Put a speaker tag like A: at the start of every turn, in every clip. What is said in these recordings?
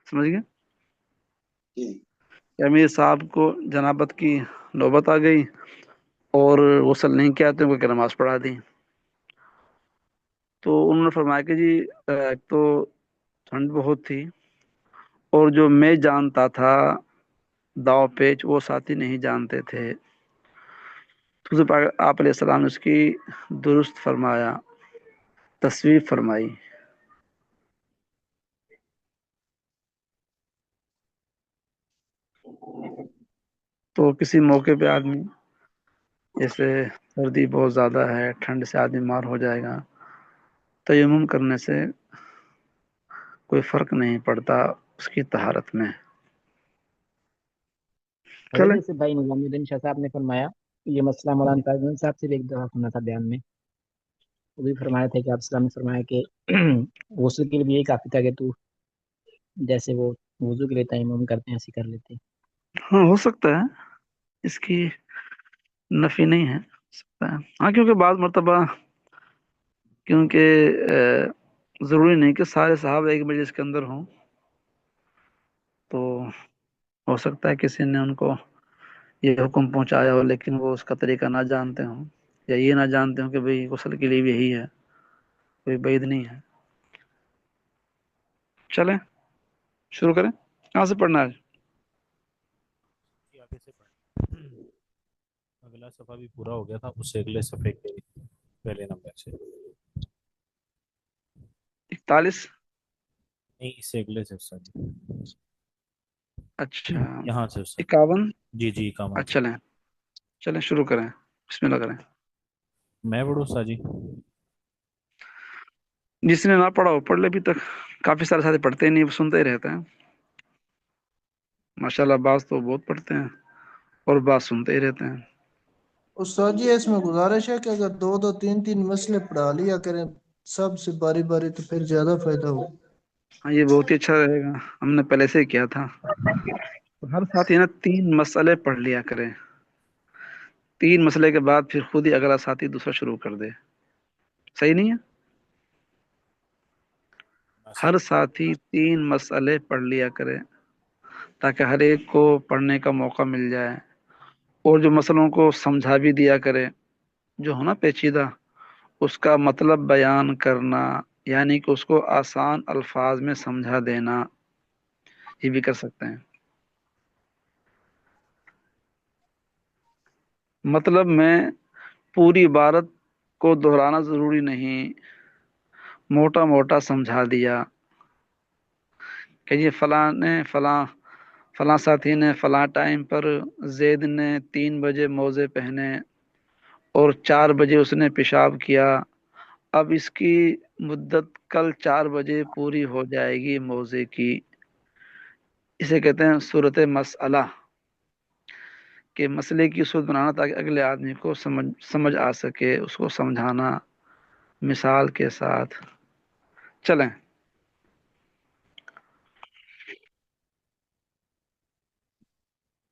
A: سمجھ گئے کہ امیر صاحب کو جنابت کی نوبت آ گئی اور غسل نہیں کیا تو ان کو نماز پڑھا دی. تو انہوں نے فرمایا کہ جی ایک تو ٹھنڈ بہت تھی، اور جو میں جانتا تھا داؤ پیچ وہ ساتھی نہیں جانتے تھے. تو آپ علیہ السلام نے اس کی درست فرمایا، تصویب فرمائی. تو کسی موقع پہ آدمی، جیسے سردی بہت زیادہ ہے، ٹھنڈ سے آدمی بیمار ہو جائے گا، تیمم کرنے سے کوئی فرق نہیں پڑتا اس کی طہارت میں.
B: اگر
A: چلیں.
B: جیسے بھائی نظام الدین شاہ صاحب نے فرمایا، یہ مسئلہ مولانا تاج صاحب سے بھی ایک دفعہ سنا تھا بیان میں. وہ بھی فرمایا تھا کہ آپ السلام نے فرمایا کہ غسل کے لیے بھی یہی کافی تھا کہ تو جیسے وہ وضو کے لیے تیمم کرتے ہیں ایسے کر لیتے.
A: ہاں ہو سکتا ہے، اس کی نفی نہیں ہے، ہو سکتا ہے. ہاں کیونکہ بعض مرتبہ کیونکہ ضروری نہیں کہ سارے صحابہ ایک مجلس کے اندر ہوں، تو ہو سکتا ہے کسی نے ان کو یہ حکم پہنچایا ہو لیکن وہ اس کا طریقہ نہ جانتے ہوں، یا یہ نہ جانتے ہوں کہ بھئی غسل کے لیے بھی یہی ہے، کوئی بعید نہیں ہے. چلیں شروع کریں. کہاں سے پڑھنا ہے؟
C: آگے سے پڑھ. اگلا صفحہ بھی پورا ہو گیا تھا، اس سے اگلے صفحے کے پہلے نمبر سے.
A: 41.
C: نہیں، اس سے اگلے سے سر.
A: اچھا
C: یہاں سے سر.
A: 51.
C: جی جی، کام
A: اچھا چلیں شروع کریں، بسم اللہ کریں.
C: میں پڑھوں سر جی؟
A: جس نے نہ پڑھا ہو پڑھ لے. ابھی تک کافی سارے ساتھی پڑھتے ہی نہیں، وہ سنتے ہی رہتے ہیں. ماشاءاللہ بعض تو بہت پڑھتے ہیں اور بعض سنتے ہی رہتے ہیں.
D: استاد جی اس میں گزارش ہے کہ اگر دو دو تین تین مسئلے پڑھا لیا کریں سب سے باری باری تو پھر زیادہ فائدہ ہو.
A: ہاں یہ بہت ہی اچھا رہے گا، ہم نے پہلے سے ہی کیا تھا. ہر ساتھی نا 3 مسئلے پڑھ لیا کرے، 3 مسئلے کے بعد پھر خود ہی اگلا ساتھی دوسرا شروع کر دے. صحیح نہیں ہے؟ ہر ساتھی 3 مسئلے پڑھ لیا کرے تاکہ ہر ایک کو پڑھنے کا موقع مل جائے، اور جو مسئلوں کو سمجھا بھی دیا کرے، جو ہونا پیچیدہ اس کا مطلب بیان کرنا، یعنی کہ اس کو آسان الفاظ میں سمجھا دینا، یہ بھی کر سکتے ہیں. مطلب میں پوری عبارت کو دہرانا ضروری نہیں، موٹا موٹا سمجھا دیا کہ یہ فلاں نے فلاں ساتھی نے فلاں ٹائم پر زید نے 3 بجے موزے پہنے اور 4 بجے اس نے پیشاب کیا. اب اس کی مدت کل 4 بجے پوری ہو جائے گی موزے کی. اسے کہتے ہیں صورت مسئلہ، کہ مسئلے کی صورت بنانا تاکہ اگلے آدمی کو سمجھ آ سکے، اس کو سمجھانا مثال کے ساتھ. چلیں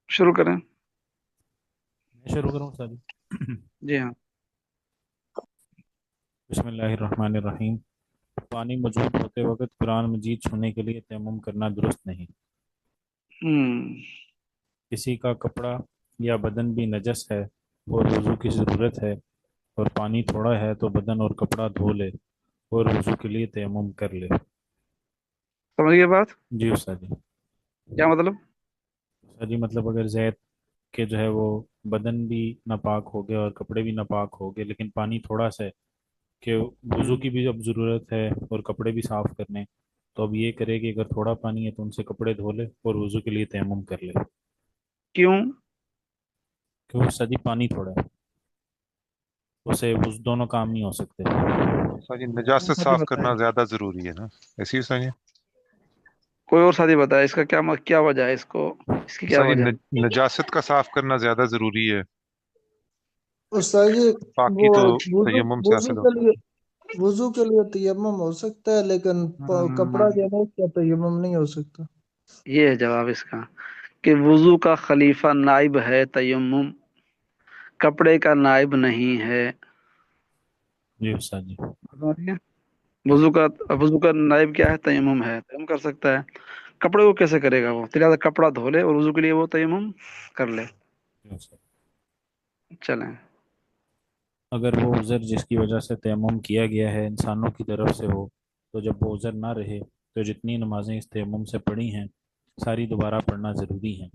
A: شروع کریں.
C: میں شروع کروں سر جی؟
A: جی ہاں.
C: بسم اللہ الرحمن الرحیم. پانی موجود ہوتے وقت قرآن مجید چھونے کے لیے تیمم کرنا درست نہیں. کسی کا کپڑا یا بدن بھی نجس ہے اور وضو کی ضرورت ہے اور پانی تھوڑا ہے تو بدن اور کپڑا دھو لے اور وضو کے لیے تیمم کر لے.
A: سمجھ گئے بات؟
C: جی استاد جی.
A: کیا مطلب؟
C: استاد جی مطلب اگر زید کہ جو ہے وہ بدن بھی ناپاک ہو گیا اور کپڑے بھی ناپاک ہو گئے لیکن پانی تھوڑا سا ہے کہ وضو کی بھی اب ضرورت ہے اور کپڑے بھی صاف کرنے، تو اب یہ کرے کہ اگر تھوڑا پانی ہے تو ان سے کپڑے دھو لے اور وضو کے لیے تیمم کر لے.
A: کیوں؟
C: کیوں سدی پانی تھوڑا ہے، اسے اس دونوں کام نہیں ہو سکتے.
E: ساجی نجاست صاف کرنا زیادہ ضروری ہے نا، ایسی ہی ساجی.
A: کوئی اور ساتھی بتائے اس کا کیا وجہ ہے، اس کی کیا
E: ساجی
A: وجہ؟
E: نجاست کا صاف کرنا زیادہ ضروری ہے.
D: استاد جی
E: باقی
D: وہ
E: تو
D: وضو
E: تیمم سے
D: وضو
E: حاصل
D: کے
E: ہوتا ہے.
D: لیے وضو کے لیے تیمم ہو سکتا ہے لیکن کپڑا جو ہے اس کا تیمم نہیں ہو سکتا.
A: یہ ہے جواب اس کا کہ وضو کا خلیفہ نائب ہے تیمم، کپڑے کا نائب نہیں ہے.
C: جی استاد جی.
A: وضو کا نائب کیا ہے؟ تیمم ہے، تیمم کر سکتا ہے. कपड़े को कैसे करेगा वो? तो लिहाजा कपड़ा धो ले और वजू के लिए वो तयम्मुम कर ले। चलें।
C: अगर वो उज़र जिसकी वजह से तयम्मुम किया गया है इंसानों की तरफ से हो, तो जब वो उज़र ना रहे तो जितनी नमाजें इस तयम्मुम से पढ़ी हैं सारी दोबारा पढ़ना ज़रूरी है।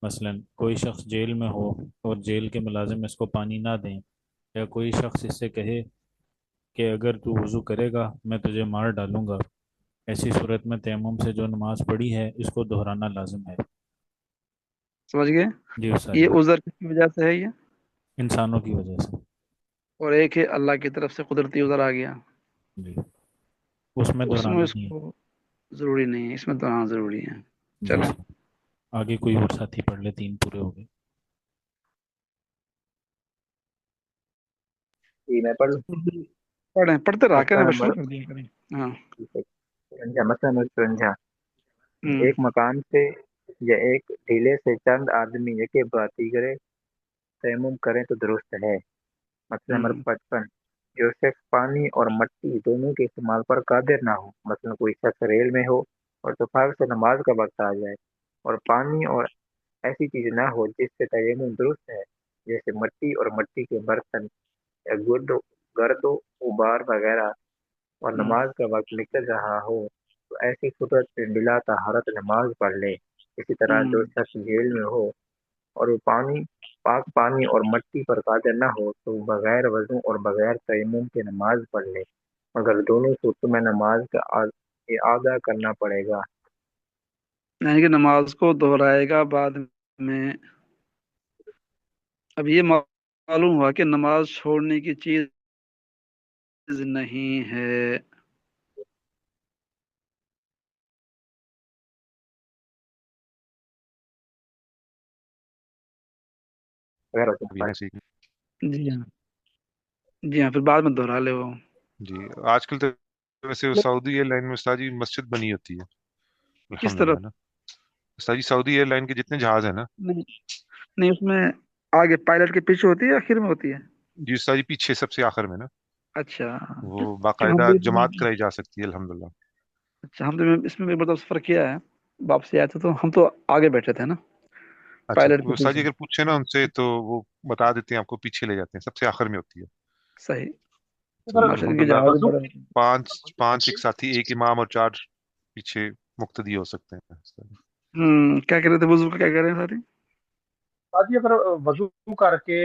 C: मसलन कोई शख्स जेल में हो और जेल के मुलाजिम इसको पानी ना दें, या कोई शख्स इससे कहे कि अगर तू वज़ू करेगा मैं तुझे मार डालूंगा, ऐसी सूरत में तयम्मुम से जो नमाज पढ़ी है इसको दोहराना लाजिम है।
A: समझ गए?
C: जी उस्ताद
A: ये
C: जी।
A: उज़र किसकी वजह से है ये?
C: इंसानों की वजह से।
A: और एक है अल्लाह की तरफ से कुदरती उज़र आ गया,
C: जी, उसमें
A: तो उसमें
C: दोहराना नहीं है।
A: इसको जरूरी नहीं है, इसमें दोहराना जरूरी है।
C: जी
A: चलें।
C: उस्ताद। आगे कोई और साथी पढ़ ले, 3 पूरे हो गए।
B: जी मैं पढ़ लूँ।
A: पढ़ें, पढ़ते रहा करें,
B: मसला
A: बस शुरू
B: नंबर
A: कर दिया करें। हाँ।
B: मसला नंबर 53।
A: हम्म।
B: एक मकान से या एक टीले से चंद आदमी यके बाती करे तयम्मुम करें तो दुरुस्त है। मसला नंबर
A: हम्म।
B: 55। जो शख्स पानी और मिट्टी दोनों के इस्तेमाल पर कादिर ना हो, मसलन कोई शख्स रेल में हो और दोपहर से नमाज का वक्त आ जाए और पानी और ऐसी चीज ना हो जिससे तयम्मुम दुरुस्त है, जैसे मिट्टी और मिट्टी के बर्तन या गर्दो गुबार वगैरह, और
A: हम्म।
B: नमाज का वक्त निकल रहा हो, तो ऐसी सूरत में बिला तहारत नमाज पढ़ ले। इसी तरह जो
A: हम्म।
B: शख्स जेल में हो और वो पाक पानी और मिट्टी पर कादिर न हो, तो बगैर वजू और बगैर तयम्मुम के नमाज पढ़ ले, मगर दोनों सूरतों में नमाज का आदा करना पड़ेगा।
A: यानी कि नमाज को दोहराएगा बाद में। अब ये मालूम हुआ कि नमाज छोड़ने की चीज नहीं है।
B: बगैर वजू
E: अभी
B: पढ़।
E: है सीख।
A: जी हाँ। जी हाँ, फिर बाद में दोहरा ले वो।
E: जी आजकल तो वैसे वो सऊदी एयरलाइन में उस्ताद जी मस्जिद बनी होती है,
A: किस तरफ?
E: अल्हम्दुलिल्लाह ना। उस्ताद जी सऊदी एयरलाइन के जितने जहाज है ना,
A: नहीं, नहीं, उसमें आगे पायलट के पीछे होती है, आखिर में होती है?
E: जी उस्ताद जी पीछे सबसे आखिर में ना,
A: अच्छा।
E: वो
A: क्यों हम
E: बाकायदा
A: भी
E: जमात
A: इसमें,
E: कराई जा सकती है अल्हम्दुलिल्लाह।
A: अच्छा, हम तो इसमें एक मतलब सफर किया है, वापसी आए थे तो हम तो आगे बैठे थे ना,
E: अच्छा
A: पायलट
E: तो
A: के
E: वो उस्ताद जी
A: पीछे।
E: अगर पूछे ना उनसे तो वो बता देते हैं, आपको पीछे ले जाते हैं, सबसे आखिर में होती है।
A: सही।
E: तो
B: अगर
A: माशा इनके
E: अल्हम्दुलिल्लाह
A: जहाज भी
B: वजू
A: बड़े होते हैं।
E: पांच पांच एक साथी, एक इमाम और 4 पीछे मुक्तदी हो सकते हैं।
A: क्या कह रहे थे, बुजुर्ग क्या कह रहे हैं साथी?
F: बाकी अगर वजू करके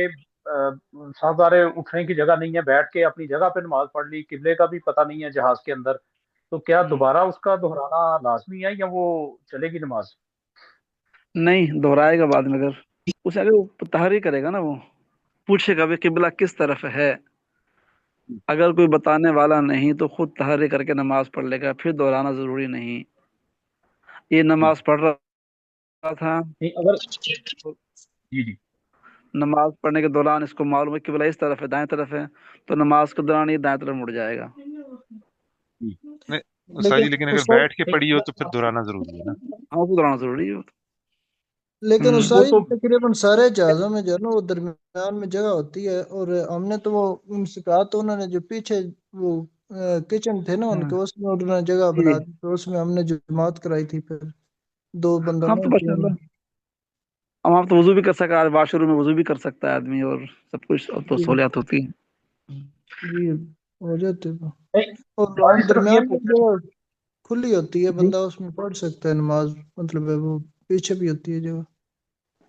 F: साधारे उठने की जगह नहीं है, बैठ के अपनी जगह पे नमाज पढ़ ली, किबले का भी पता नहीं है जहाज के अंदर, तो क्या
A: हम्म,
F: दोबारा उसका दोहराना लाजमी है या वो चलेगी नमाज?
A: नहीं, दोहराएगा बाद में। अगर उसे अगर वो तहरी करेगा ना, वो पूछेगा भी किबला किस तरफ है, अगर कोई बताने वाला नहीं तो खुद तहरी करके नमाज पढ़ लेगा, फिर दोहराना जरूरी नहीं। ये नमाज पढ़ रहा था,
F: नहीं अगर
A: तो
F: जी जी
A: नमाज पढ़ने के दौरान इसको मालूम है किबला इस तरफ है, दाएं तरफ है, तो नमाज के दौरान ये दाएं तरफ मुड़ जाएगा।
F: जी
E: नहीं उस्ताद
D: लेकिन
E: जी, लेकिन अगर
D: उस वक्त
E: बैठ के पढ़ी हो तो फिर दोहराना जरूरी है ना।
A: हाँ, उसको दोहराना जरूरी है।
D: लेकिन उस
F: वो
D: सारी
F: तो
D: तकरीबन सारे जहाज़ों में जो है ना वो दरमियान में जगह होती है, और हमने तो वो उनसे कहा तो उन्होंने जो पीछे वो किचन थे ना उनके,
A: हाँ
D: उसमें उन्होंने जगह
A: जी।
D: बना दी, तो उसमें हमने जमात कराई थी फिर, 2 बंदों
A: हम
D: ने
A: तो
D: तीन।
A: माशाल्लाह, अब आप तो वजू भी कर सकता है, वाशरूम में वजू भी कर सकता है आदमी, और सब कुछ अब तो
D: जी
A: सहूलियत होती है।
D: जी, हो जाते तो।
F: नहीं,
D: और
F: बाजी सिर्फ ये
D: दरमियान में
F: पूछना
D: जगह खुली होती है,
A: जी।
D: बंदा उसमें पढ़ सकता है नमाज, मतलब है वो पीछे भी होती है जगह।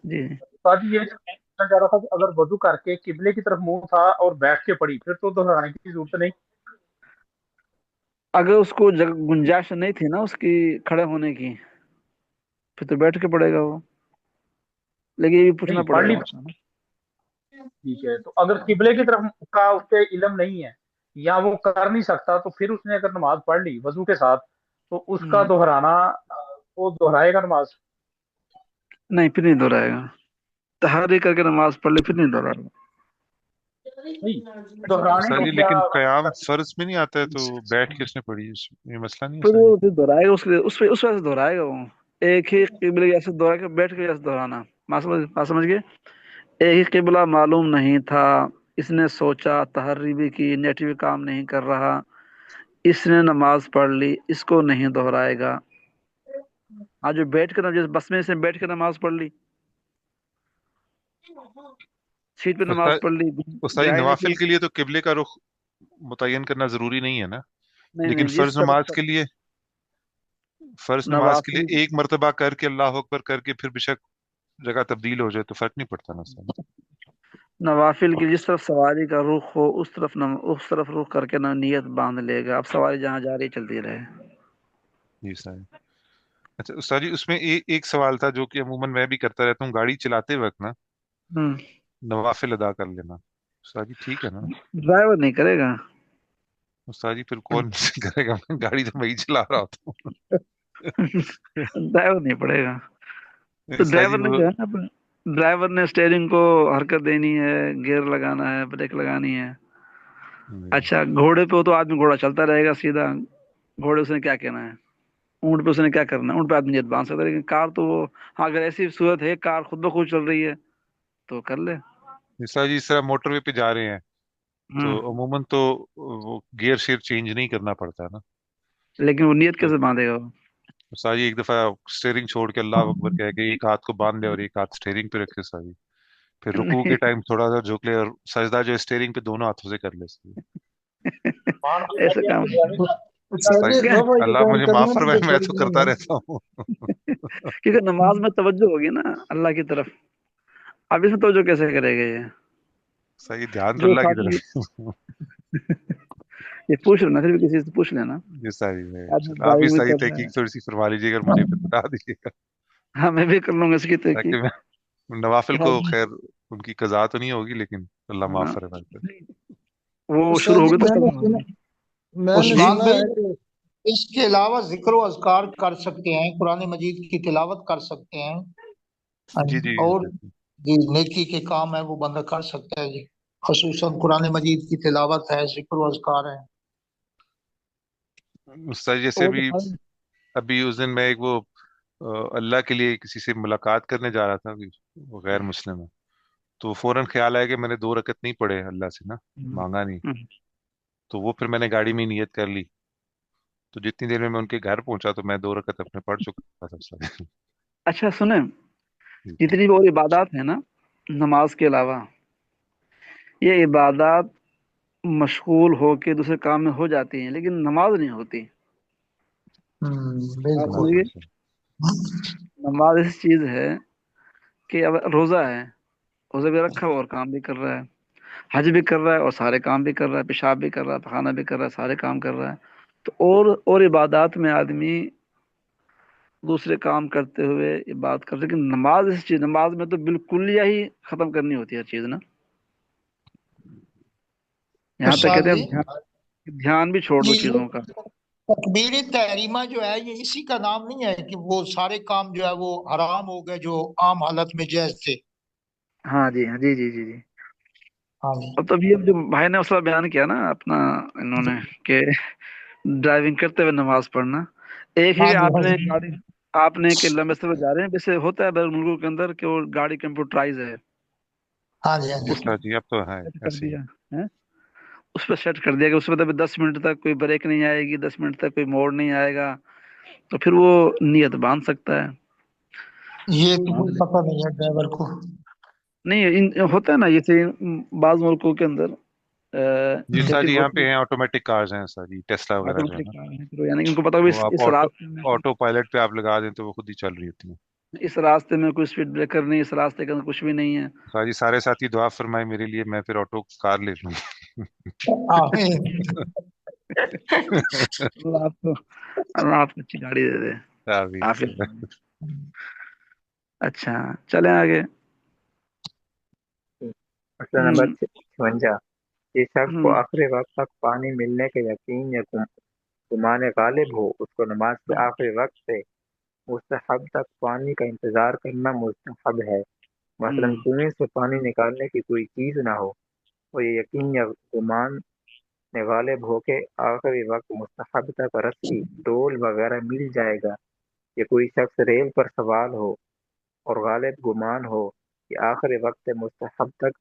A: जी।
F: बाजी ये पूछना चाह रहा था कि अगर वजू करके किबले की तरफ मुंह था और बैठ के पड़ी, फिर तो दोहराने की जरूरत नहीं।
A: अगर उसको जगह गुंजाइश नहीं थी ना उसकी खड़े होने की, फिर तो बैठ के पड़ेगा वो, लेकिन ये भी पूछना
F: नहीं पढ़
A: पड़ेगा
F: ली,
A: उसको ना।
F: ठीक है, तो अगर किबले की तरफ का उसके इल्म नहीं है या वो कर नहीं सकता, तो फिर उसने अगर नमाज पढ़ ली वजू के साथ, तो उसका
A: हम्म,
F: दोहराना, वो दोहराएगा नमाज?
A: नहीं, फिर नहीं दोहराएगा। तहारी करके नमाज पढ़ ले, फिर नहीं दोहराएगा।
F: नहीं, दोहराने
E: उस्ताद
F: को
E: जी
F: क्या
E: लेकिन कयाम
F: करते?
E: फर्ज में नहीं आता है, तो बैठ के उसने पढ़ी, ये मसला नहीं है
A: फिर
E: उस्ताद जी।
A: वो फिर दोहराएगा, उसके उस वजह से दोहराएगा वो। एक ही किबले जैसे दोहरा के बैठ के जैसे दोहराना। बात समझ गए? एक ही किबला मालूम नहीं था, इसने सोचा, तहरी भी की, नेट भी काम नहीं कर रहा, इसने नमाज पढ़ ली, इसको नहीं दोहराएगा। आज जो बैठ कर जिस बस में से बैठ कर नमाज पढ़ ली, सीट पे नमाज
E: उस्ताद
A: पढ़ ली,
E: उस्ताद जी,
A: जाहिर है
E: नवाफिल
A: कि
E: के लिए तो किबले का रुख मुतय्यन करना जरूरी नहीं है ना,
A: नहीं
E: लेकिन
A: नहीं, जिस तरफ
E: फर्ज नमाज के
A: नवाफिल
E: लिए एक मर्तबा करके अल्लाह अकबर करके फिर बेशक जगह तब्दील हो जाए तो फर्क नहीं पड़ता ना उस्ताद।
A: नवाफिल की जिस तरफ सवारी का रुख हो उस तरफ रुख करके ना नियत बांध लेगा। अब सवारी जहाँ जा रही चलती रहे।
E: जी सर। अच्छा उस्ताद जी, उसमें एक सवाल था जो कि अमूमन मैं भी करता रहता हूँ, गाड़ी चलाते वक्त ना
A: हम्म।
E: नवाफिल अदा कर लेना। उस्ताद जी ठीक है ना?
A: ड्राइवर नहीं करेगा।
E: उस्ताद जी फिर कौन करेगा? मैं गाड़ी तो मैं ही चला रहा होता हूँ।
A: ड्राइवर नहीं पड़ेगा। तो
E: उस्ताद जी
A: ड्राइवर ने
E: वो
A: जो है ना, ड्राइवर ने स्टेयरिंग को हरकत देनी है, गियर लगाना है, ब्रेक लगानी है। अच्छा, घोड़े पे हो तो आदमी घोड़ा चलता रहेगा सीधा। घोड़े उसने क्या कहना है, ऊंट पे उसने क्या करना है, ऊंट पे आदमी नियत बांध सकता है। लेकिन कार तो वो, हाँ अगर ऐसी सूरत है कार खुद ब खुद चल रही है तो कर ले।
E: उस्ताद जी इस तरह मोटरवे पे जा रहे हैं तो
A: हम्म।
E: अमूमन तो वो गियर शेयर चेंज नहीं करना पड़ता है ना।
A: लेकिन वो नियत
E: तो
A: कैसे बांधेगा वो?
E: उस्ताद जी एक दफा स्टेयरिंग छोड़ के अल्लाह अकबर कह के एक हाथ को बांध ले और एक हाथ स्टेयरिंग पे रखे उस्ताद जी, फिर रुकू के
A: नहीं।
E: टाइम थोड़ा सा झुक ले और सजदा जो स्टेयरिंग पे दोनों हाथों से कर ले उस्ताद जी।
F: मान के
A: ऐसा
F: चलिए
A: काम
F: कि यानी
E: उस्ताद
D: साजिद
E: जी,
A: क्या?
D: बाबा ये
E: अल्लाह
D: काम
E: मुझे
D: करना
E: माफ
D: भी
E: फरमाए,
D: तो
E: मैं
D: फर्ज
E: तो
D: नहीं
E: करता
D: है।
E: रहता हूँ।
A: क्योंकि नमाज में तवज्जो होगी ना अल्लाह की तरफ। अब इसमें तवज्जो कैसे करेगा ये?
E: सही, ध्यान तो
A: जो
E: अल्लाह की
A: खाली
E: तरफ।
A: ये पूछ लेना, फिर भी किसी से पूछ लेना।
E: जी सारी है।
A: आदमी
E: आप भी
A: ड्राइविंग भी
E: सही
A: कर रहा है।
E: तहकीक थोड़ी सी फरमा लीजिएगा और मुझे फिर बता दीजिएगा,
A: हाँ, मैं भी कर लूंगा इसकी
E: ताकि
A: तहकीक।
E: मैं नवाफिल को
A: आदमी,
E: खैर उनकी कज़ा तो नहीं होगी, लेकिन अल्लाह माफ
A: हाँ,
E: फरमाए फिर।
A: वो शुरू
D: उस्ताद
A: हो
D: जी
A: गए तो करना होगा।
D: मैंने
A: जी।
G: उस्मान
D: सुना
G: भाई,
D: है कि
G: इसके अलावा जिक्र व अज़कार कर सकते हैं, कुरान मजीद की तिलावत कर सकते हैं। हाँ
E: जी
G: जी।
E: जी
G: और जी नेकी के काम है वो बंदा कर सकता है जी, खसूसन कुरान मजीद की तिलावत है, जिक्र व अज़कार है।
E: सर जैसे
A: वो तो
E: भी अभी उस दिन मैं एक वो अल्लाह के लिए किसी से मुलाकात करने जा रहा था, वो गैर मुस्लिम है, तो फौरन ख्याल आया कि मैंने 2 रकत नहीं पढ़े अल्लाह से ना, मांगा नहीं,
A: हम्म।
E: तो वो फिर मैंने गाड़ी में ही नियत कर ली। तो जितनी देर में मैं उनके घर पहुंचा तो मैं 2 रकत अपने पढ़ चुका था सर।
A: अच्छा सुने,
E: जी जी।
A: जितनी भी और इबादत है ना नमाज के अलावा, ये इबादत मशगूल होके दूसरे काम में हो जाती हैं, लेकिन नमाज नहीं होती। बात
E: ना
G: बिल्कुल।
A: समझिए,
E: सर।
A: नमाज ऐसी चीज है कि अब रोजा है, रोजा भी रखा हुआ और काम भी कर रहा है, हज भी कर रहा है और सारे काम भी कर रहा है, पेशाब भी कर रहा है, पखाना भी कर रहा है, सारे काम कर रहा है। तो और इबादत में आदमी दूसरे काम करते हुए इबादत करते, लेकिन नमाज ऐसी चीज, नमाज में तो बिल्कुल ही खत्म करनी होती है हर चीज ना। यहाँ तक
G: उस्ताद
A: कहते
G: जी,
A: हैं ध्यान, ध्यान भी छोड़
G: जी
A: दो
G: ये
A: चीजों का।
G: तकबीर तहरीमा जो है ये इसी का नाम नहीं है कि वो सारे काम जो है वो हराम हो गए जो आम हालत में जायज थे?
A: हाँ जी, हाँ जी जी जी जी।
G: हाँ जी।
A: अब तभी अब जो भाई ने उसका बयान किया ना अपना, इन्होंने, कि ड्राइविंग करते हुए नमाज पढ़ना, एक है
G: हाँ
A: कि
G: जी। हाँ
A: आपने
G: जी।
A: गाड़ी, आपने के लंबे सफर जा रहे हैं, वैसे होता है बड़े मुल्कों के अंदर कि वो गाड़ी कंप्यूटराइज है,
G: हाँ जी। हाँ जी।
A: उसमें
E: उस्ताद जी अब तो है
A: सेट कर
E: ऐसे ही।
A: दिया है, उस पर सेट कर दिया कि उसमें तब 10 मिनट तक कोई ब्रेक नहीं आएगी, 10 मिनट तक कोई मोड़ नहीं आएगा, तो फिर वो नियत बांध सकता है।
G: ये तो
A: बांध
G: कोई
A: ले,
G: पता नहीं है ड्राइवर को।
A: नहीं होता है ना जैसे बाज मुल्कों के अंदर
E: जी उस्ताद
A: सेटिंग
E: जी यहाँ
A: होती
E: पे
A: है,
E: हैं ऑटोमेटिक कार्स हैं उस्ताद जी, टेस्ला वगैरह जो है
A: ऑटोमेटिक
E: ना,
A: कार है, तो यानी कि उनको पता होगा
E: वो आप
A: इस
E: ऑटो
A: रास्ते में,
E: ऑटो पायलट पे आप लगा दें तो वो खुद ही चल रही होती है।
A: इस रास्ते में कोई स्पीड ब्रेकर नहीं, इस रास्ते के अंदर कुछ भी नहीं है।
E: उस्ताद जी सारे साथी दुआ फरमाए मेरे लिए, मैं फिर ऑटो कार ले लूँ।
G: आमीन।
A: अल्लाह आपको, अल्लाह आपको अच्छी गाड़ी दे दे,
E: आमीन
A: आफियत
E: सर।
A: में। अच्छा, चलें आगे।
H: मसला नंबर
A: हम्म
H: 56। जिस शख्स को
A: हम्म
H: आखिरी वक्त तक पानी मिलने के यकीन या गुमान गालिब हो, उसको नमाज के आखिरी वक्त से मुस्तहब तक पानी का इंतजार करना मुस्तहब है। मसलन
A: हम्म
H: कुएं से पानी निकालने की कोई चीज ना हो और ये यकीन या गुमान में गालिब हो के आखिरी वक्त मुस्तहब तक रस्सी, डोल वगैरह मिल जाएगा, या कोई शख्स रेल पर सवार हो और गालिब गुमान हो कि आखिरी वक्त मुस्तहब तक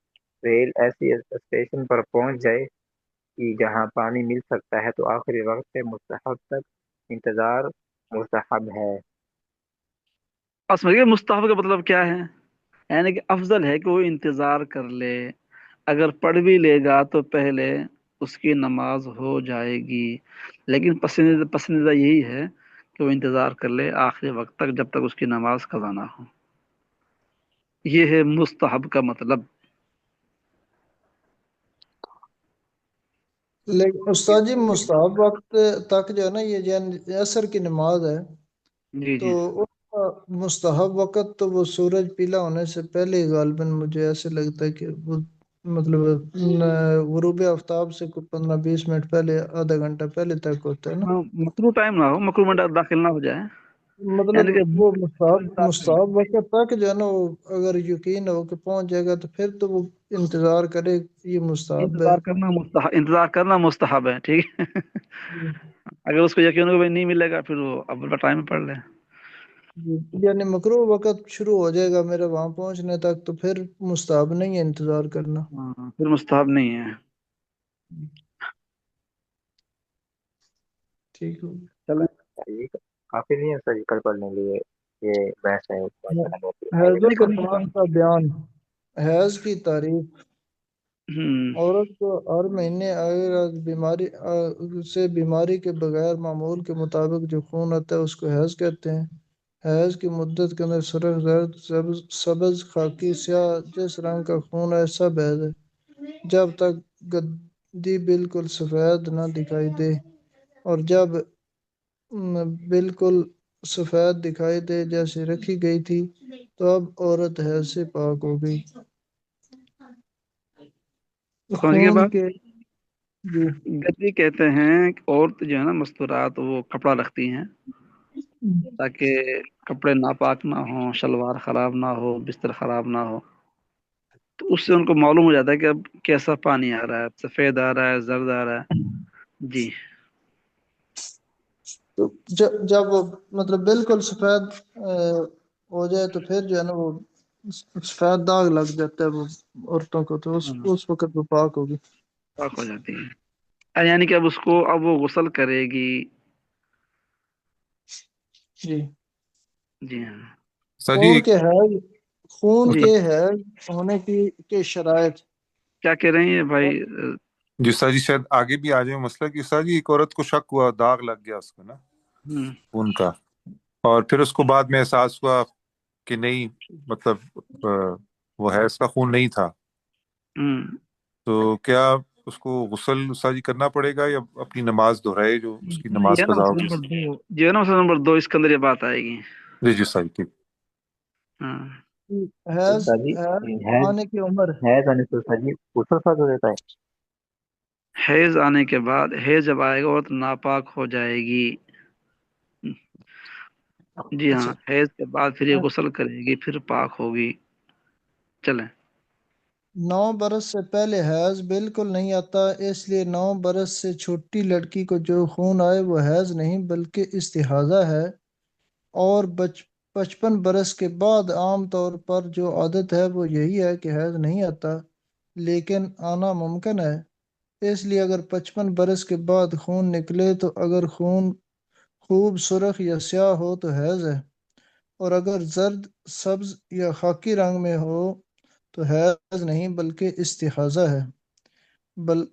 H: रेल ऐसी स्टेशन पर पहुंच जाए कि जहां पानी मिल सकता है, तो आखिरी वक्त मुस्तहब तक इंतज़ार मुस्तहब है।
A: समझ गए मुस्तहब का मतलब क्या है? यानी कि अफजल है कि वो इंतजार कर ले, अगर पढ़ भी लेगा तो पहले उसकी नमाज हो जाएगी, लेकिन पसंदीदा पसंदीदा यही है कि वो इंतजार कर ले आखिरी वक्त तक जब तक उसकी नमाज कज़ा ना हो। ये है मुस्तहब का मतलब।
D: लेकिन उस्ताद जी मुस्ताहब वक्त तक जो है ना, ये जैन असर की नमाज है,
A: जी
D: तो
A: जी।
D: उसका मुस्ताहब वक्त तो वो सूरज पीला होने से पहले ही गालबन मुझे ऐसे लगता है कि वो मतलब गुरूब आफ्ताब से कुछ 15-20 मिनट पहले, आधा घंटा पहले तक होता है ना।
A: हाँ, मकरू टाइम ना हो, मकरू में दाखिल ना हो जाए,
D: मतलब
A: यानी कि
D: वो
A: वो
D: मुस्ताहब
A: इंतजार कर ले।
D: मुस्ताहब वक्त तक जो है ना, वो अगर यकीन हो कि पहुंच जाएगा तो फिर तो वो इंतजार करे, ये मुस्ताहब है।
A: इंतजार करना मुस्तहब है, ठीक है। अगर उसको यकीन हो कि भाई नहीं मिलेगा, फिर वो अब टाइम में पढ़ ले।
D: यानी मकरूह वक्त शुरू हो जाएगा मेरा वहां पहुंचने तक, तो फिर मुस्ताहब नहीं है इंतजार करना।
A: हाँ, फिर मुस्तहब नहीं है।
D: ठीक हो
A: चलें।
H: ये काफी नहीं है सर जी कल पढ़ने के लिए, ये बहस है
D: गया।
H: मसला में
A: नहीं
D: हैजुल
A: करनी
D: अफवान
A: चाहिए।
D: का बयान। हैज की तारीफ।
A: हम्म।
D: औरत को हर महीने अगर बीमारी से बीमारी के बगैर मामूल के मुताबिक जो खून आता है उसको हैज कहते हैं। हैज की मुद्दत के अंदर सुर्ख, जर्द, सब्ज, खाकी, स्याह जिस रंग का खून है सब हैज है, जब तक गद्दी बिल्कुल सफ़ेद ना दिखाई दे। और जब बिल्कुल सफ़ेद दिखाई दे जैसे रखी गई थी, तो अब औरत हैज से पाक हो गई।
A: समझ गए
D: खून
A: बात?
D: के। जी।
A: गद्दी कहते हैं कि औरत जो है ना मस्तूरात, वो कपड़ा रखती हैं ताकि कपड़े नापाक ना हो, शलवार खराब ना हो, बिस्तर खराब ना हो। तो उससे उनको मालूम हो जाता है कि अब कैसा पानी आ रहा है, सफेद आ रहा है, जर्द आ रहा है। जी।
D: तो जब वो मतलब बिल्कुल सफ़ेद हो जाए तो फिर जो है ना वो सफ़ेद दाग लग जाता है वो औरतों को, तो
A: हाँ,
D: उस वक्त वो पाक होगी।
A: पाक हो जाती है। यानी कि अब वो गुस्ल करेगी।
D: जी।
A: जी हाँ।
E: सर जी
D: खून के हैज खून
A: जी।
D: के हैज होने की के शराइत।
A: क्या कह रहे हैं भाई?
E: जी सर जी, शायद आगे भी आ जाए मसला कि सर जी एक औरत को शक हुआ, दाग लग गया उसको ना
A: हम्म।
E: खून का, और फिर उसको बाद में एहसास हुआ कि नहीं, मतलब वो है इसका खून नहीं था,
A: हम्म।
E: तो क्या उसको गुस्ल सर जी करना पड़ेगा या अपनी नमाज दोहराए जो उसकी
A: ये
E: नमाज
A: है ना
E: कजा
A: मसला
E: होगी?
A: नंबर दो, ये है ना मसला नंबर दो, इसके अंदर ये बात आएगी।
E: जी जी सर जी, ठीक।
A: हाँ।
D: हैज
H: सर जी
D: हैज
H: है
D: आने की उम्र।
H: है जाने से सर जी उसल फर्ज हो जाता है।
A: हैज आने के बाद, हैज जब आएगा और तो नापाक हो जाएगी। जी हाँ,
D: अच्छा।
A: हैज के बाद फिर ये गुस्ल करेगी, फिर पाक होगी। चलें।
D: 9 बरस से पहले हैज बिल्कुल नहीं आता, इसलिए 9 बरस से छोटी लड़की को जो खून आए वो हैज नहीं बल्कि इस्तिहाजा है। और 55 बरस के बाद आम तौर पर जो आदत है वो यही है कि हैज नहीं आता, लेकिन आना मुमकिन है। इसलिए अगर 55 बरस के बाद खून निकले तो अगर खून खूब सुर्ख या स्याह हो तो हैज है, और अगर जर्द, सब्ज या खाकी रंग में हो तो हैज नहीं बल्कि इस्तिहाजा है।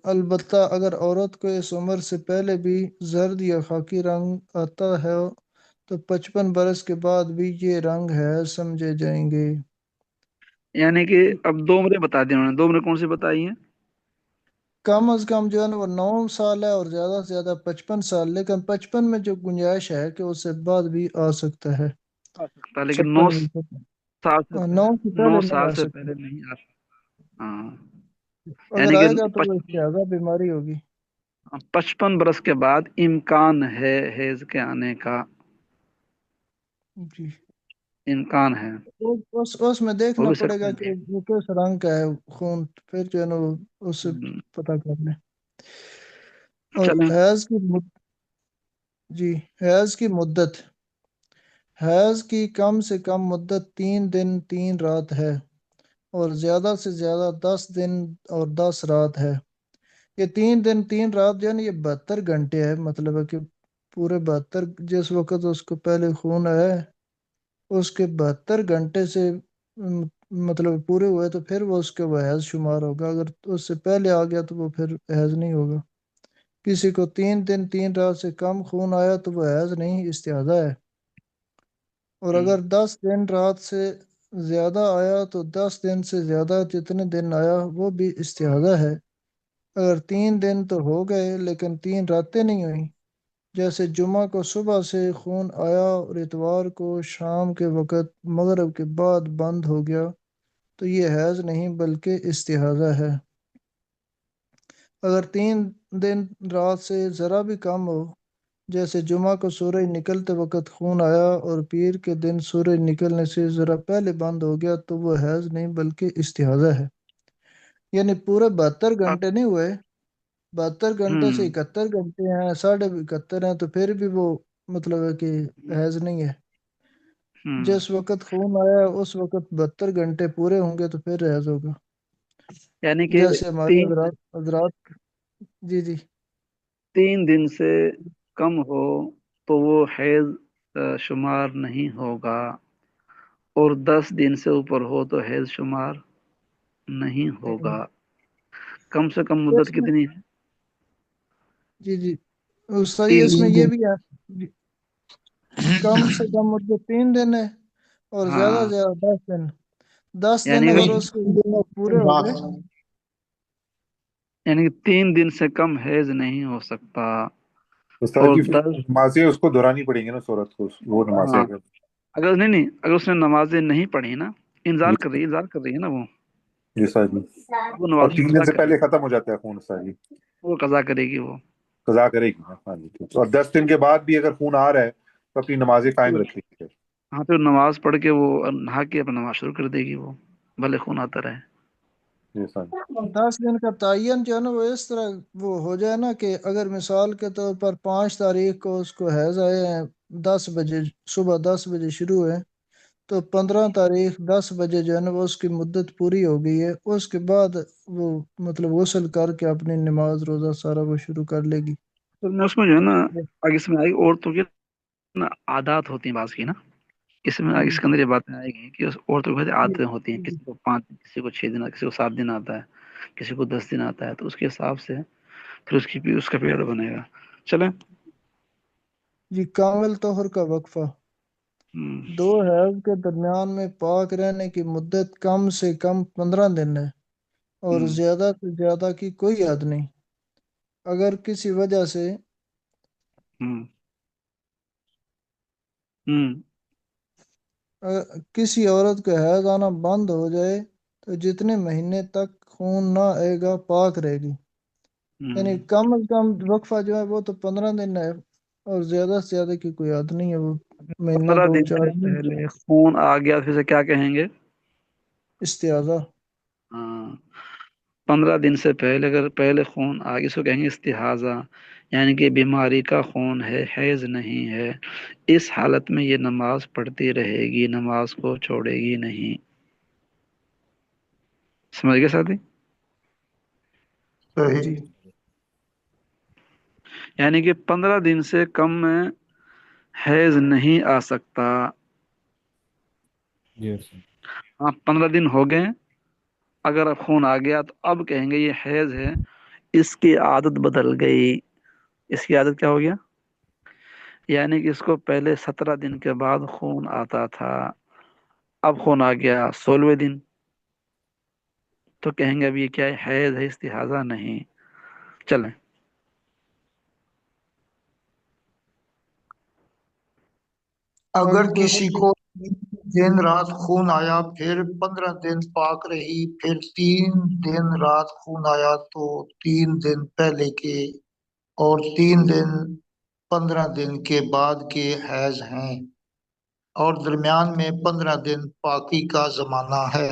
D: अलबत्ता अगर औरत को इस उम्र से पहले भी जर्द या खाकी रंग आता है तो 55 बरस के बाद भी ये रंग है समझे जाएंगे।
A: यानी कि अब दो उम्रें बता दी उन्होंने, दो उम्रें कौन सी बताई हैं?
D: कम अज कम जो है ना वो 9 साल है, और ज्यादा से ज्यादा 55 साल, लेकिन 55 में जो गुंजाइश है कि उससे बाद भी आ सकता है।
A: आ सकता है, लेकिन
D: 56
A: साल से पहले
D: 9 से पहले
A: नौ
D: नहीं
A: साल
D: आ
A: से
D: सकता।
A: पहले नहीं आ सकता। हाँ।
D: अगर
A: यानी कि
D: आएगा तो वो इससे ज्यादा बीमारी होगी।
A: 55 बरस के बाद इम्कान है हैज के आने का,
D: जी।
A: इम्कान है।
D: उसमें
A: हो
D: देखना
A: भी सकता
D: पड़ेगा
A: है।
D: कि वो किस रंग का है खून, फिर जो है ना वो उससे
A: हम्म,
D: पता कर लें। और
A: चलें।
D: जी, हैज की मुद्दत। हैज की कम से कम मुद्दत 3 दिन 3 रात है, और ज्यादा से ज्यादा 10 दिन और 10 रात है। ये 3 दिन 3 रात जो है ना, ये 72 घंटे है, मतलब है कि पूरे 72 जिस वक्त उसको पहले खून आया है اس کے 72 گھنٹے سے مطلب پورے ہوئے تو پھر وہ اس کے وہ حیض شمار ہوگا، اگر اس سے پہلے آ گیا تو وہ پھر حیض نہیں ہوگا۔ کسی کو 3 دن 3 رات سے کم خون آیا تو وہ حیض نہیں، استحاضہ ہے۔ اور اگر 10 دن رات سے زیادہ آیا تو 10 دن سے زیادہ جتنے دن آیا وہ بھی استحاضہ ہے۔ اگر 3 دن تو ہو گئے لیکن 3 راتیں نہیں ہوئیں، جیسے جمعہ کو صبح سے خون آیا اور اتوار کو شام کے وقت مغرب کے بعد بند ہو گیا تو یہ حیض نہیں بلکہ استحاضہ ہے۔ اگر 3 دن رات سے ذرا بھی کم ہو، جیسے جمعہ کو سورج نکلتے وقت خون آیا اور پیر کے دن سورج نکلنے سے ذرا پہلے بند ہو گیا تو وہ حیض نہیں بلکہ استحاضہ ہے۔ یعنی پورے 72 گھنٹے نہیں ہوئے، 72 گھنٹے سے 71 گھنٹے ہیں، 71.5 ہیں، تو پھر بھی وہ مطلب ہے کہ حیض نہیں ہے۔ جس وقت خون آیا اس وقت 72 گھنٹے پورے ہوں گے تو پھر حیض ہوگا،
A: یعنی کہ
D: جیسے ہمارے حضرات جی جی
A: 3 دن سے کم ہو تو وہ حیض شمار نہیں ہوگا، اور 10 دن سے اوپر ہو تو حیض شمار نہیں ہوگا۔ کم سے کم مدت
D: اس میں
A: کتنی ہے؟
D: جی جی صحیح،
A: تین
D: اس میں
A: دن
D: یہ بھی ہے جی، کم سے کم مدت 3 دن ہے اور زیادہ سے
A: ہاں،
D: زیادہ 10 دن۔ 10 دن
A: یعنی
D: اگر اس کے پورے ہو گئے
A: یعنی کہ 3 دن سے کم حیض نہیں ہو سکتا،
I: استاد
A: اور
I: جی پھر
A: 10
I: نمازیں اس کو دہرانی پڑیں گے نا سورت کو، وہ نمازیں
A: ہاں،
I: اگر
A: اگر نہیں اگر اس نے نمازیں نہیں پڑھی نا،
I: جی
A: انتظار کر رہی ہے نا،
I: جی استاد جی،
A: وہ
I: اور
A: نماز
I: 3 دن
A: قضا
I: سے
A: کرے
I: پہلے
A: گی،
I: ختم ہو جاتا ہے خون استاد جی،
A: وہ قضا کرے گی وہ۔
I: قضا کرے گی نا، ہاں جی ٹھیک۔ اور 10 دن کے بعد بھی اگر خون آ رہا ہے تو اپنی نمازیں قائم رکھے گی پھر۔
A: ہاں، پھر نماز پڑھ کے وہ نہا کے اپنا نماز شروع کر دے گی، وہ بھلے خون آتا رہے۔
I: جی استاد جی
D: 10 دن کا تعین جو ہے نا وہ اس طرح وہ ہو جائے نا کہ اگر مثال کے طور پر 5 تاریخ کو اس کو حیض آئے ہیں 10 بجے، صبح 10 بجے شروع ہوئے، تو 15 تاریخ 10 بجے جو ہے نا وہ اس کی مدت پوری ہو گئی ہے، اس کے بعد وہ مطلب غسل کر کے اپنی نماز روزہ سارا وہ شروع کر لے گی۔
A: تو میں اس میں جو ہے نا، آگے اس میں آئی عورتوں کی نا عادات ہوتی ہیں بعض کی نا، اس میں اس کے اندر یہ باتیں آئے گی کہ عورتوں کی عادتیں ہوتی ہیں، کسی کو 5 دن، کسی کو 6 دن، کسی کو 7 دن آتا ہے، کسی کو 10 دن آتا ہے، تو اس کے حساب سے پھر اس کا پیریڈ بنے گا۔ چلیں۔
D: جی کامل طہر کا وقفہ، دو حیض کے درمیان میں پاک رہنے کی مدت کم سے کم 15 دن ہے اور زیادہ سے زیادہ کی کوئی حد نہیں۔ اگر کسی وجہ سے کسی عورت کا حیض آنا بند ہو جائے تو جتنے مہینے تک خون نہ آئے گا پاک رہے گی، یعنی کم از کم وقفہ جو ہے وہ تو 15 دن ہے اور زیادہ سے زیادہ کی کوئی حد نہیں ہے، وہ مہینہ
A: 15 دن سے
D: 2 4
A: پہلے خون آ گیا پھر سے کیا کہیں گے؟
D: استحاضہ۔
A: ہاں، 15 دن سے پہلے اگر پہلے خون آ گیا اس کو کہیں گے استحاضہ، یعنی کہ بیماری کا خون ہے، حیض نہیں ہے۔ اس حالت میں یہ نماز پڑھتی رہے گی، نماز کو چھوڑے گی نہیں۔ سمجھ گئے ساتھی؟
D: جی
A: یعنی کہ 15 دن سے کم میں حیض نہیں آ سکتا۔
C: جی استاد۔
A: ہاں، 15 دن ہو گئے، اگر اب خون آ گیا تو اب کہیں گے یہ حیض ہے، اس کی عادت بدل گئی۔ اس کی عادت کیا ہو گیا؟ یعنی کہ اس کو پہلے 17 دن کے بعد خون آتا تھا، اب خون آ گیا 16ویں دن، تو کہیں گے اب یہ کیا ہے؟ حیض ہے، استحاضہ نہیں۔ چلیں۔
G: اگر
D: آگے کوئی
G: کسی کو دن رات خون آیا پھر 15 دن پاک رہی، پھر 3 دن رات خون آیا تو 3 دن پہلے کے اور 3 دن 15 دن کے بعد کے حیض ہیں، اور درمیان میں 15 دن پاکی کا زمانہ ہے۔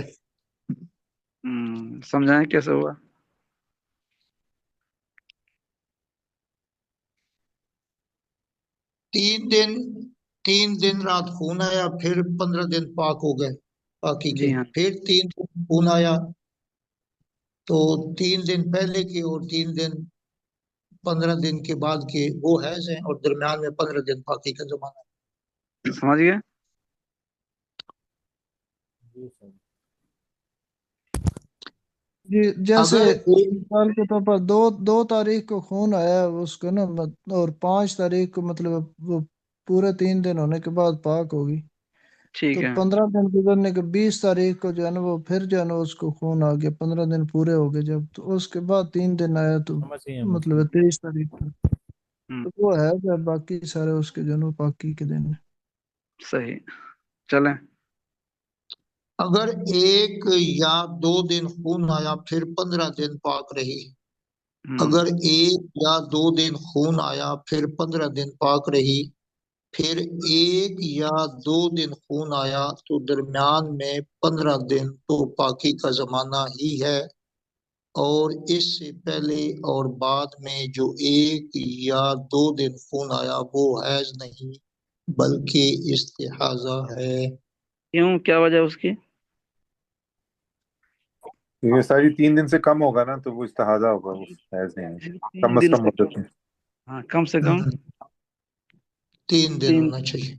A: سمجھائیں کیسے ہوا؟
G: تین دن رات خون آیا پھر 15 دن پاک ہو گئے پاکی کے،
A: جی ہاں،
G: پھر 3 دن خون آیا تو 3 دن پہلے کے اور 3 دن 15 دن کے بعد کے وہ حیض ہیں، اور درمیان میں 15 دن پاکی کا زمانہ ہے۔
A: سمجھ گئے؟
C: जी सर।
D: जी जैसे
G: अगर एक
D: मिसाल के तौर पर दो दो तारीख को खून आया उसको ना और 5 तारीख को मतलब वो पूरे 3 दिन होने के बाद पाक होगी,
A: ठीक
D: तो
A: है।
D: 15 दिन गुजरने के 20 तारीख को जो है ना वो फिर जो है ना उसको खून आ गया, 15 दिन पूरे हो गए जब, तो उसके बाद 3 दिन आया तो
C: समझ गए
D: मतलब
C: मतलब।
D: 23 तारीख को,
A: हम्म,
D: तो वो है जब बाकी सारे उसके जो है ना वो पाकी के दिन है।
A: सही। चलें।
G: अगर 1 या 2 दिन खून आया फिर 15 दिन पाक रही।
A: हम्म,
G: अगर 1 या 2 दिन खून आया फिर 15 दिन पाक रही, फिर 1 या 2 दिन खून आया तो दरमियान में 15 दिन तो पाकी का जमाना ही है। और इससे पहले और बाद में जो 1 या 2 दिन खून आया वो हैज नहीं बल्कि इस्तिहाजा है।
A: क्यों, क्या वजह है उसकी?
I: ये सारी 3 दिन से कम होगा ना तो वो इस्तेहाजा होगा, वो हैज नहीं है। कम
A: तीन
I: अज
A: दिन
I: कम
A: से
I: मुद्दत में।
A: हाँ, कम से कम
G: 3 दिन
A: तीन
G: होना चाहिए।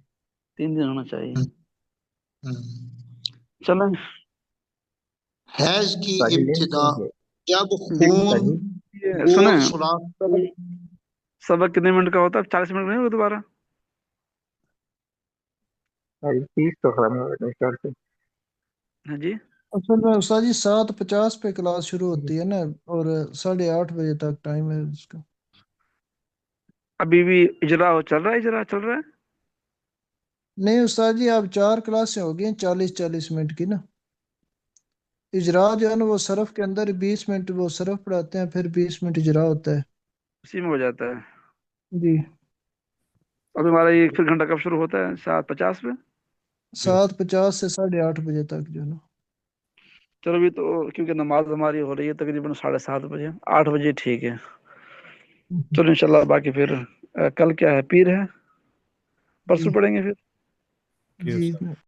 A: 3 दिन होना चाहिए।
G: हम्म, हम्म।
A: चलें।
G: हैज की
H: साजी लेंथ
G: इब्तिदा
H: सही है।
G: जब
A: देखो,
G: खून
H: साजी
A: ये सुने,
G: गोल सुराख
A: सबक सबक कितने मिनट का होता है? 40 मिनट नहीं होगा दोबारा?
H: साजी 30 तो खत्म हो गया स्टार्ट से।
A: हाँ जी।
D: असल में उस्ताद जी 7:50 पे क्लास शुरू होती है ना, और 8:30 बजे तक टाइम है उसका।
A: अभी भी इजरा चल रहा है, इजरा चल रहा है?
D: नहीं उस्ताद जी, अब 4 क्लासें हो गई 40-40 मिनट की ना। इजरा जो है ना वो सरफ के अंदर 20 मिनट वो सरफ पढ़ाते हैं, फिर 20 मिनट इजरा होता है।
A: उसी में हो जाता है।
D: जी।
A: अभी हमारा ये फिर घंटा कब शुरू होता है? 7:50 पे?
D: 7:50 से 8:30 बजे तक जो है ना।
A: चलो, अभी तो क्योंकि नमाज हमारी हो रही है तकरीबन 7:30 बजे, 8 बजे ठीक है। चलो इंशाल्लाह, बाकी फिर कल क्या है, पीर है, परसों
D: जी
A: पढ़ेंगे फिर।
C: कि
D: जी।